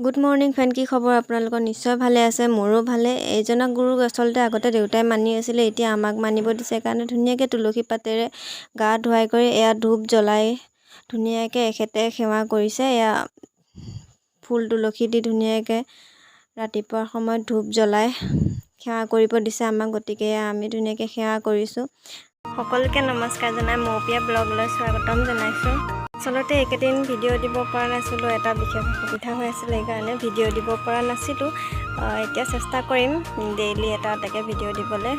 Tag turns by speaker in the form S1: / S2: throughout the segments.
S1: Good morning friend, কি খবৰ আপোনালোকৰ? নিশ্চয় ভালে আছে, মোৰো ভালে। এইজনক গুৰুক আচলতে আগতে দেউতাই মানি আছিলে, এতিয়া আমাক মানিব দিছে কাৰণে ধুনীয়াকৈ তুলসী পাতেৰে গা ধুৱাই কৰি এয়া ধূপ জ্বলাই ধুনীয়াকৈ এখেতে সেৱা কৰিছে। এয়া ফুল তুলসী দি ধুনীয়াকৈ ৰাতিপুৱাৰ সময়ত ধূপ জ্বলাই সেৱা কৰিব দিছে আমাক, গতিকে আমি ধুনীয়াকৈ সেৱা কৰিছোঁ। সকলোকে নমস্কাৰ জনাই মৌপিয়া ব্লগলৈ স্বাগতম জনাইছোঁ। আচলতে এইকেইদিন ভিডিঅ' দিব পৰা নাছিলোঁ, এটা বিশেষ অসুবিধা হৈ আছিলে, সেইকাৰণে ভিডিঅ' দিব পৰা নাছিলোঁ। এতিয়া চেষ্টা কৰিম ডেইলি এটা এটাকৈ ভিডিঅ' দিবলৈ।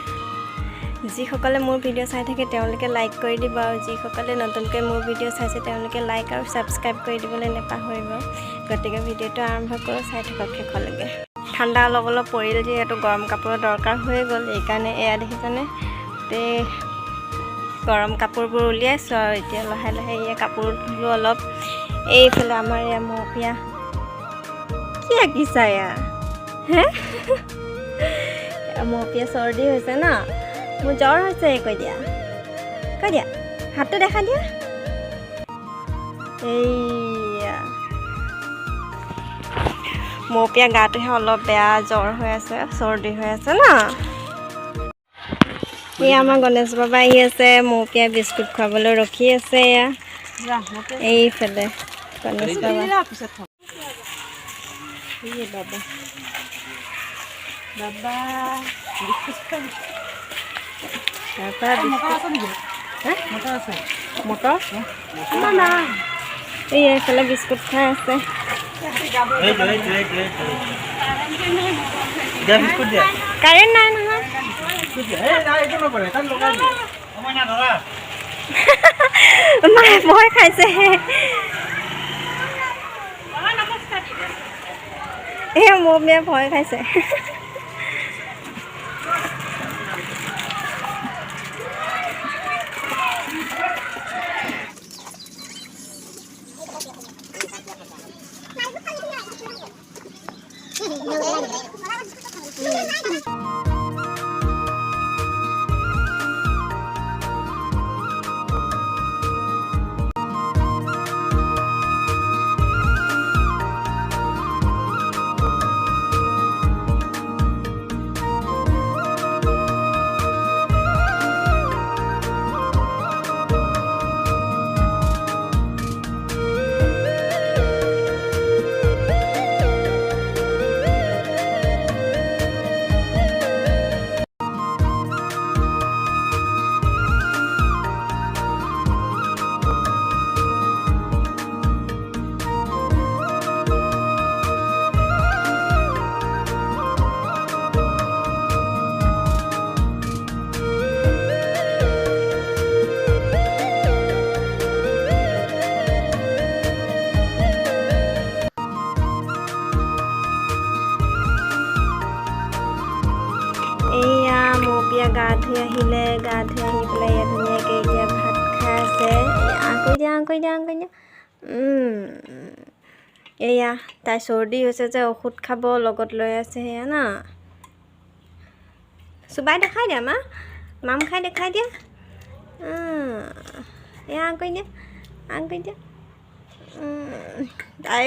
S1: যিসকলে মোৰ ভিডিঅ' চাই থাকে তেওঁলোকে লাইক কৰি দিব, আৰু যিসকলে নতুনকৈ মোৰ ভিডিঅ' চাইছে তেওঁলোকে লাইক আৰু ছাবস্ক্ৰাইব কৰি দিবলৈ নাপাহৰিব। গতিকে ভিডিঅ'টো আৰম্ভ কৰোঁ, চাই থাকক শেষলৈকে। ঠাণ্ডা অলপ অলপ পৰিল, যিহেতু গৰম কাপোৰৰ দৰকাৰ হৈ গ'ল, সেইকাৰণে এয়া দেখিছেনে গৰম কাপোৰবোৰ উলিয়াইছোঁ। আৰু এতিয়া লাহে লাহে এই কাপোৰ ধুলোঁ অলপ। এইফালে আমাৰ এয়া মৌপিয়া কি আঁকিছা এয়া হে মৌপিয়া চৰ্দি হৈছে ন, মোৰ জ্বৰ হৈছে। কৈ দিয়া হাতটো দেখা দিয়া। এইয়া মৌপিয়া গাটোহে অলপ বেয়া, জ্বৰ হৈ আছে, চৰ্দি হৈ আছে ন। এয়া আমাৰ গণেশ বাবা আহি আছে, মৌপিয়া বিস্কুট খুৱাবলৈ ৰখি আছে। এয়া এইফালে গণেশ বাবা। মটৰ এই এইফালে বিস্কুট খাই আছে। কাৰেণ্ট নাই নহয়। মায়ে ভয় খাইছে। এই মৌপিয়া ভয় খাইছে। এইয়া মৌপিয়া গা ধুই আহিলে, গা ধুই আহি পেলাই ইয়াত ধুনীয়াকৈ এতিয়া ভাত খাই আছে। আঁকৈ দিয়া। এয়া তাই চৰ্দি হৈছে যে ঔষধ খাব লগত লৈ আছে। সেয়া না চুবাই দেখাই দিয়া, মাম খাই দেখাই দিয়া। এয়া আঁকৈ দিয়া। তাই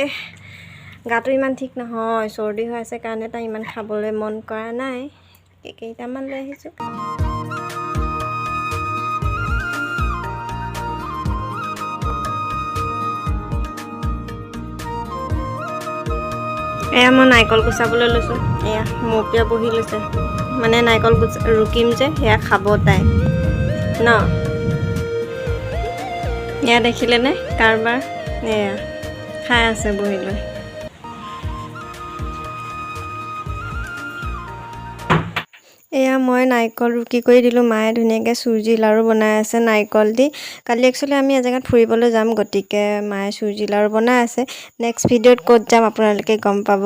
S1: গাটো ইমান ঠিক নহয়, চৰ্দি হৈ আছে কাৰণে তাই ইমান খাবলৈ মন কৰা নাই। কেইটামান লৈ আহিছোঁ। এয়া মই নাৰিকল গুচাবলৈ লৈছোঁ। এয়া মৌপিয়া বহি লৈছে, মানে নাৰিকল ৰুকিম যে, সেয়া খাব তাই ন। এয়া দেখিলেনে কাৰবাৰ, এয়া খাই আছে বহি লৈ। এয়া মই নাৰিকল ৰুকি কৰি দিলোঁ, মায়ে ধুনীয়াকৈ চুজি লাড়ু বনাই আছে নাৰিকল দি। কালি একচুৱেলি আমি এজেগাত ফুৰিবলৈ যাম, গতিকে মায়ে চুজি লাড়ু বনাই আছে। নেক্সট ভিডিঅ'ত ক'ত যাম আপোনালোকে গম পাব।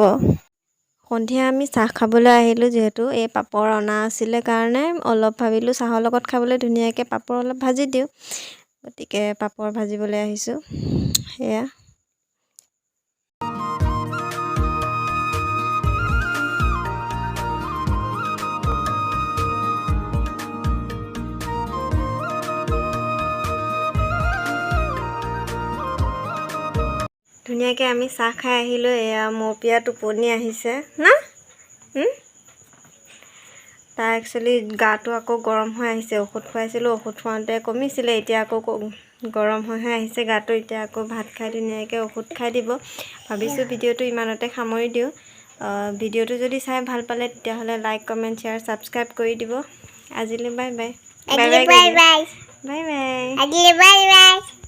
S1: সন্ধিয়া আমি চাহ খাবলৈ আহিলোঁ, যিহেতু এই পাপৰ অনা আছিলে কাৰণে অলপ ভাবিলোঁ চাহৰ লগত খাবলৈ ধুনীয়াকৈ পাপৰ অলপ ভাজি দিওঁ, গতিকে পাপৰ ভাজিবলৈ আহিছোঁ। সেয়া ধুনীয়াকৈ আমি চাহ খাই আহিলোঁ এয়া মৌপিয়া টোপনি আহিছে না তাৰ একচুৱেলি গাটো আকৌ গৰম হৈ আহিছে ঔষধ খুৱাইছিলোঁ ঔষধ খুৱাওঁতে কমিছিলে এতিয়া আকৌ গৰম হৈ আহিছে গাটো এতিয়া আকৌ ভাত খাই ধুনীয়াকৈ ঔষধ খাই দিব ভাবিছোঁ ভিডিঅ'টো ইমানতে সামৰি দিওঁ ভিডিঅ'টো যদি চাই ভাল পালে তেতিয়াহ'লে লাইক কমেণ্ট শ্বেয়াৰ ছাবস্ক্ৰাইব কৰি দিব আজিলৈ bye bye
S2: Bye bye.
S1: Bye bye
S2: Bye bye.